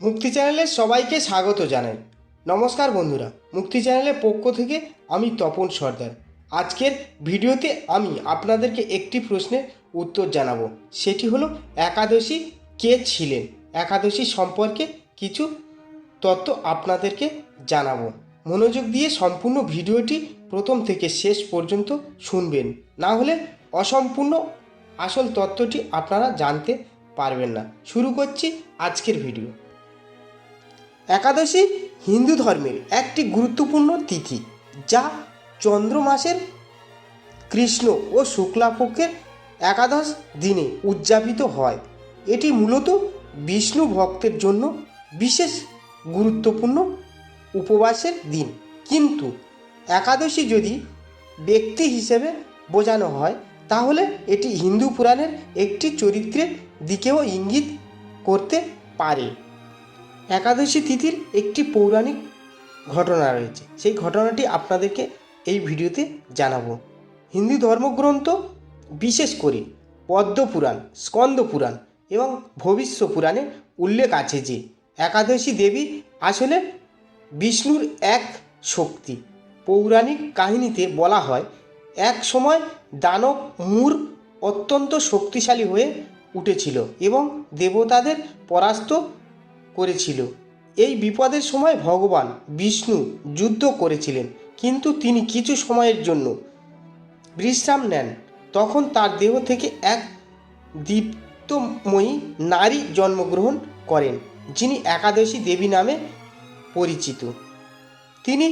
মুক্তি চ্যানেলে সবাইকে স্বাগত জানাই। নমস্কার বন্ধুরা, মুক্তি চ্যানেলের পক্ষ থেকে আমি তপন সর্দার। আজকের ভিডিওতে আমি আপনাদেরকে একটি প্রশ্নের উত্তর জানাবো। সেটি হলো একাদশী কে ছিলেন। একাদশী সম্পর্কে কিছু তথ্য আপনাদেরকে জানাবো। মনোযোগ দিয়ে সম্পূর্ণ ভিডিওটি প্রথম থেকে শেষ পর্যন্ত শুনবেন, না হলে অসম্পূর্ণ আসল তথ্যটি আপনারা জানতে পারবেন না। শুরু করছি আজকের ভিডিও। একাদশী হিন্দু ধর্মের একটি গুরুত্বপূর্ণ তিথি, যা চন্দ্র মাসের কৃষ্ণ ও শুক্লাপক্ষের একাদশ দিনে উদযাপিত হয়। এটি মূলত বিষ্ণু ভক্তের জন্য বিশেষ গুরুত্বপূর্ণ উপবাসের দিন। কিন্তু একাদশী যদি ব্যক্তি হিসেবে বোঝানো হয়, তাহলে এটি হিন্দু পুরাণের একটি চরিত্রের দিকেও ইঙ্গিত করতে পারে। একাদশী তিথির একটি পৌরাণিক ঘটনা রয়েছে, সেই ঘটনাটি আপনাদেরকে এই ভিডিওতে জানাবো। হিন্দু ধর্মগ্রন্থ, বিশেষ করে পদ্মপুরাণ, স্কন্দ পুরাণ এবং ভবিষ্য পুরাণে উল্লেখ আছে যে একাদশী দেবী আসলে বিষ্ণুর এক শক্তি। পৌরাণিক কাহিনীতে বলা হয়, এক সময় দানব মূর অত্যন্ত শক্তিশালী হয়ে উঠেছিল এবং দেবতাদের পরাস্ত করেছিল। এই বিপদের সময় ভগবান বিষ্ণু যুদ্ধ করেছিলেন, কিন্তু তিনি কিছু সময়ের জন্য বিশ্রাম নেন। তখন তার দেহ থেকে এক দীপ্তময়ী নারী জন্মগ্রহণ করেন, যিনি একাদশী দেবী নামে পরিচিত। তিনি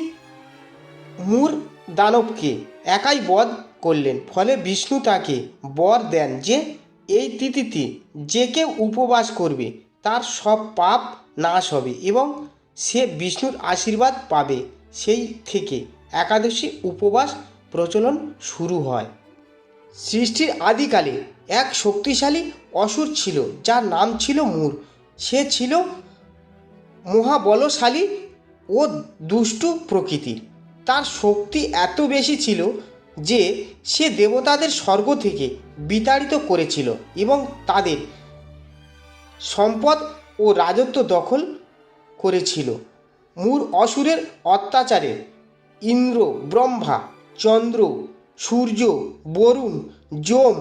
মূর দানবকে একাই বধ করলেন। ফলে বিষ্ণু তাকে বর দেন যে এই তিথিতে যে কেউ উপবাস করবে তার সব পাপ নাশ হবে এবং সে বিষ্ণুর আশীর্বাদ পাবে। সেই থেকে একাদশী উপবাস প্রচলন শুরু হয়। সৃষ্টির আদিকালে এক শক্তিশালী অসুর ছিল, যার নাম ছিল মূর। সে ছিল মহাবলশালী ও দুষ্টু প্রকৃতির। তার শক্তি এত বেশি ছিল যে সে দেবতাদের স্বর্গ থেকে বিতাড়িত করেছিল এবং তাদের সম্পদ ও রাজত্ব দখল করেছিল। মূর অসুরের অত্যাচারে ইন্দ্র, ব্রহ্মা, চন্দ্র, সূর্য, বরুণ, যম,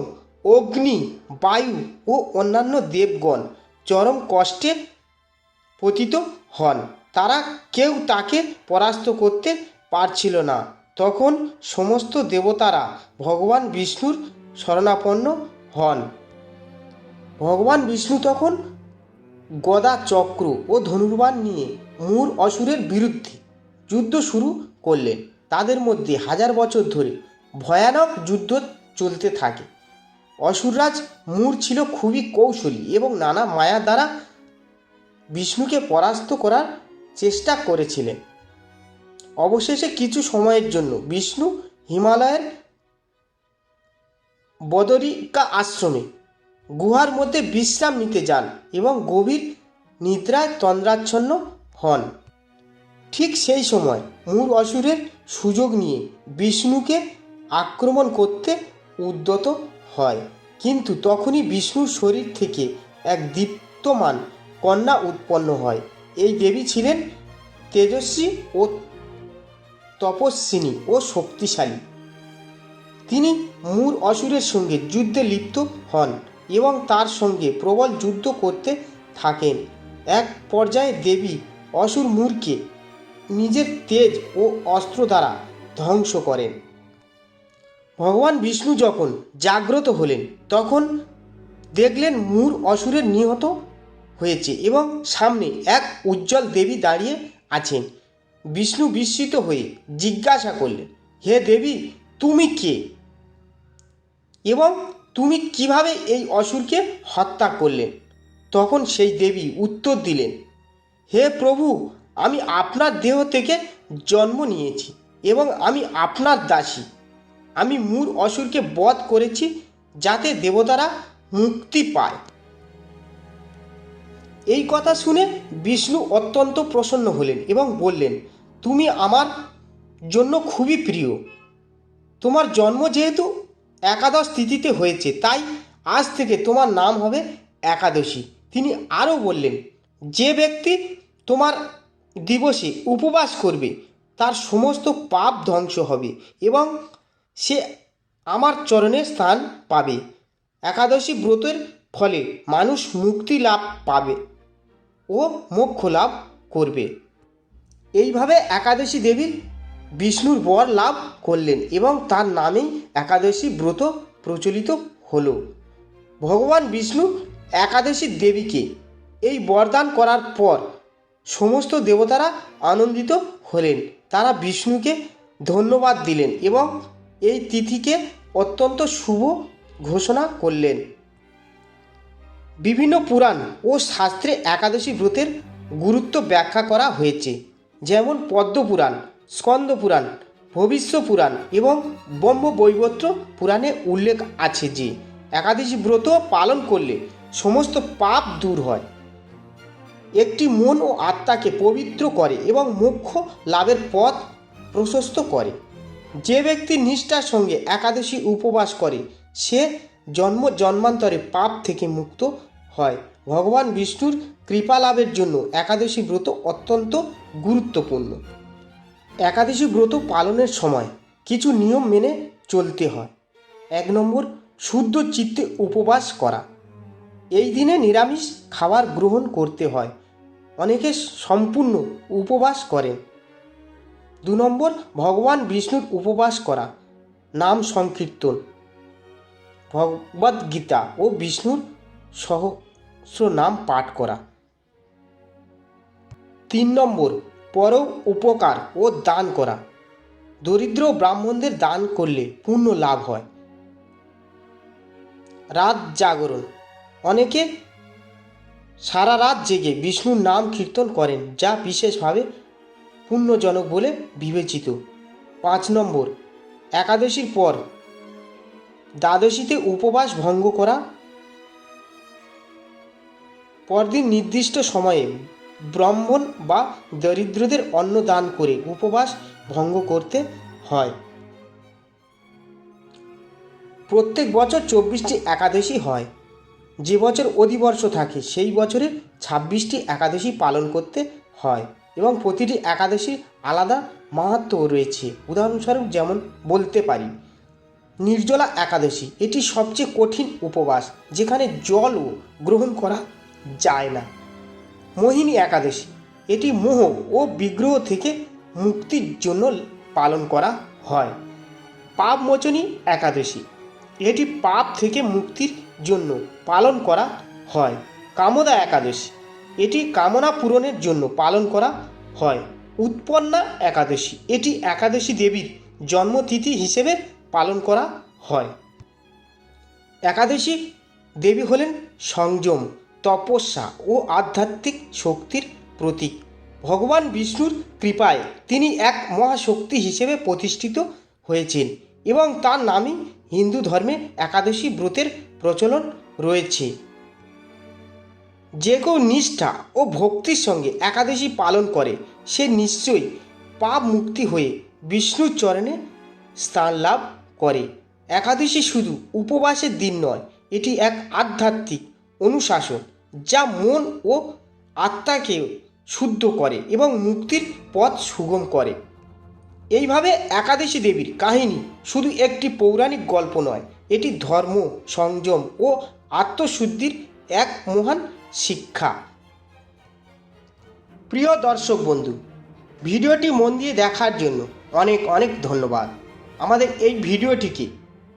অগ্নি, বায়ু ও অন্যান্য দেবগণ চরম কষ্টে পতিত হন। তারা কেউ তাকে পরাস্ত করতে পারছিল না। তখন সমস্ত দেবতারা ভগবান বিষ্ণুর শরণাপন্ন হন। ভগবান বিষ্ণু তখন গদা, চক্র ও ধনুর্বাণ নিয়ে মূর অসুরের বিরুদ্ধে যুদ্ধ শুরু করলেন। তাদের মধ্যে হাজার বছর ধরে ভয়ানক যুদ্ধ চলতে থাকে। অসুররাজ মূর ছিল খুবই কৌশলী এবং নানা মায়া দ্বারা বিষ্ণুকে পরাস্ত করার চেষ্টা করেছিলেন। অবশেষে কিছু সময়ের জন্য বিষ্ণু হিমালয়ের বদরিকা আশ্রমে গুহার মধ্যে বিশ্রাম নিতে যান এবং গভীর নিদ্রায় তন্দ্রাচ্ছন্ন হন। ঠিক সেই সময় মূর অসুরের সুযোগ নিয়ে বিষ্ণুকে আক্রমণ করতে উদ্যত হয়। কিন্তু তখনই বিষ্ণুর শরীর থেকে এক দীপ্তমান কন্যা উৎপন্ন হয়। এই দেবী ছিলেন তেজস্বী ও তপস্বিনী ও শক্তিশালী। তিনি মূর অসুরের সঙ্গে যুদ্ধে লিপ্ত হন এবং তার সঙ্গে প্রবল যুদ্ধ করতে থাকেন। এক পর্যায়ে দেবী অসুর মূরকে নিজের তেজ ও অস্ত্র দ্বারা ধ্বংস করেন। ভগবান বিষ্ণু যখন জাগ্রত হলেন, তখন দেখলেন মূর অসুরের নিহত হয়েছে এবং সামনে এক উজ্জ্বল দেবী দাঁড়িয়ে আছেন। বিষ্ণু বিস্মিত হয়ে জিজ্ঞাসা করলেন, হে দেবী, তুমি কে এবং তুমি কিভাবে এই অসুরকে হত্যা করলেন? তখন সেই দেবী উত্তর দিলেন, হে প্রভু, আমি আপনার দেহ থেকে জন্ম নিয়েছি এবং আমি আপনার দাসী। আমি মূর অসুরকে বধ করেছি যাতে দেবতারা মুক্তি পায়। এই কথা শুনে বিষ্ণু অত্যন্ত প্রসন্ন হলেন এবং বললেন, তুমি আমার জন্য খুবই প্রিয়। তোমার জন্ম যেহেতু একাদশ তিথিতে হয়েছে, তাই আজ থেকে তোমার নাম হবে একাদশী। তিনি আরও বললেন, যে ব্যক্তি তোমার দিবসে উপবাস করবে তার সমস্ত পাপ ধ্বংস হবে এবং সে আমার চরণে স্থান পাবে। একাদশী ব্রতের ফলে মানুষ মুক্তি লাভ পাবে ও মোক্ষ লাভ করবে। এইভাবে একাদশী দেবী বিষ্ণুর বর লাভ করলেন এবং তার নামেই একাদশী ব্রত প্রচলিত হলো। ভগবান বিষ্ণু একাদশী দেবীকে এই বরদান করার পর সমস্ত দেবতারা আনন্দিত হলেন। তারা বিষ্ণুকে ধন্যবাদ দিলেন এবং এই তিথিকে অত্যন্ত শুভ ঘোষণা করলেন। বিভিন্ন পুরাণ ও শাস্ত্রে একাদশী ব্রতের গুরুত্ব ব্যাখ্যা করা হয়েছে, যেমন পদ্মপুরাণ, স্কন্দ পুরাণ, ভবিষ্য পুরাণ এবং ব্রহ্মবৈবর্ত পুরাণে উল্লেখ আছে যে একাদশী ব্রত পালন করলে সমস্ত পাপ দূর হয়, একটি মন ও আত্মাকে পবিত্র করে এবং মোক্ষ লাভের পথ প্রশস্ত করে। যে ব্যক্তি নিষ্ঠার সঙ্গে একাদশী উপবাস করে সে জন্ম জন্মান্তরে পাপ থেকে মুক্ত হয়। ভগবান বিষ্ণুর কৃপা লাভের জন্য একাদশী ব্রত অত্যন্ত গুরুত্বপূর্ণ। একাদশী ব্রত পালনের সময় কিছু নিয়ম মেনে চলতে হয়। 1 নম্বর, শুদ্ধ চিত্তে উপবাস করা। এই দিনে নিরামিষ খাবার গ্রহণ করতে হয়। অনেকে সম্পূর্ণ উপবাস করেন। 2 নম্বর, ভগবান বিষ্ণুর উপবাস করা, নাম সংকীর্তন, ভগবদ্গীতা ও বিষ্ণুর সহস্র নাম পাঠ করা। 3 নম্বর, পর উপকার ও দান করা। দরিদ্র ব্রাহ্মণদের দান করলে পুণ্য লাভ হয়। রাত জাগরণ। অনেকে সারা রাত জেগে বিষ্ণুর নাম কীর্তন করেন, যা বিশেষভাবে পুণ্যজনক বলে বিবেচিত। 5 নম্বর, একাদশীর পর দ্বাদশীতে উপবাস ভঙ্গ করা। পরদিন নির্দিষ্ট সময়ে ব্রাহ্মণ বা দরিদ্রদের অন্ন দান করে উপবাস ভঙ্গ করতে হয়। প্রত্যেক বছর 24টি একাদশী হয়। যে বছর অধিবর্ষ থাকে সেই বছরে 26টি একাদশী পালন করতে হয় এবং প্রতিটি একাদশীর আলাদা মাহাত্ম্য রয়েছে। উদাহরণস্বরূপ যেমন বলতে পারি নির্জলা একাদশী, এটি সবচেয়ে কঠিন উপবাস যেখানে জলও গ্রহণ করা যায় না। মোহিনী একাদশী, এটি মোহ ও বিগ্রহ থেকে মুক্তির জন্য পালন করা হয়। পাপমোচনী একাদশী, এটি পাপ থেকে মুক্তির জন্য পালন করা হয়। কামদা একাদশী, এটি কামনা পূরণের জন্য পালন করা হয়। উৎপন্না একাদশী, এটি একাদশী দেবীর জন্মতিথি হিসেবে পালন করা হয়। একাদশী দেবী হলেন সংযম, তপস্যা ও আধ্যাত্মিক শক্তির প্রতীক। ভগবান বিষ্ণুর কৃপায় তিনি এক মহাশক্তি হিসেবে প্রতিষ্ঠিত হয়েছেন এবং তার নামই হিন্দু ধর্মে একাদশী ব্রতের প্রচলন রয়েছে। যে কেউ নিষ্ঠা ও ভক্তির সঙ্গে একাদশী পালন করে সে নিশ্চয়ই পাপ মুক্তি হয়ে বিষ্ণুর চরণে স্থান লাভ করে। একাদশী শুধু উপবাসের দিন নয়, এটি এক আধ্যাত্মিক অনুশাসন যা মন ও আত্মাকে শুদ্ধ করে এবং মুক্তির পথ সুগম করে। এইভাবে একাদশী দেবীর কাহিনী শুধু একটি পৌরাণিক গল্প নয়, এটি ধর্ম, সংযম ও আত্মশুদ্ধির এক মহান শিক্ষা। প্রিয় দর্শক বন্ধু, ভিডিওটি মন দিয়ে দেখার জন্য অনেক অনেক ধন্যবাদ। আমাদের এই ভিডিওটিকে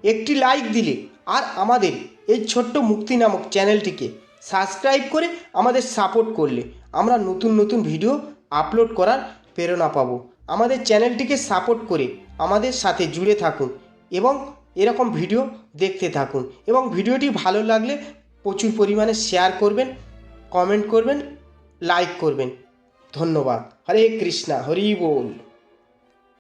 একটি লাইক দিলে আর আমাদের এই ছোট্ট মুক্তি নামক চ্যানেলটিকে সাবস্ক্রাইব করে আমাদের সাপোর্ট করলে আমরা নতুন নতুন ভিডিও আপলোড করার প্রেরণা পাবো। আমাদের চ্যানেলটিকে সাপোর্ট করে আমাদের সাথে জুড়ে থাকুন এবং এরকম ভিডিও দেখতে থাকুন এবং ভিডিওটি ভালো লাগলে প্রচুর পরিমাণে শেয়ার করবেন, কমেন্ট করবেন, লাইক করবেন। ধন্যবাদ। হরে কৃষ্ণা, হরি বল।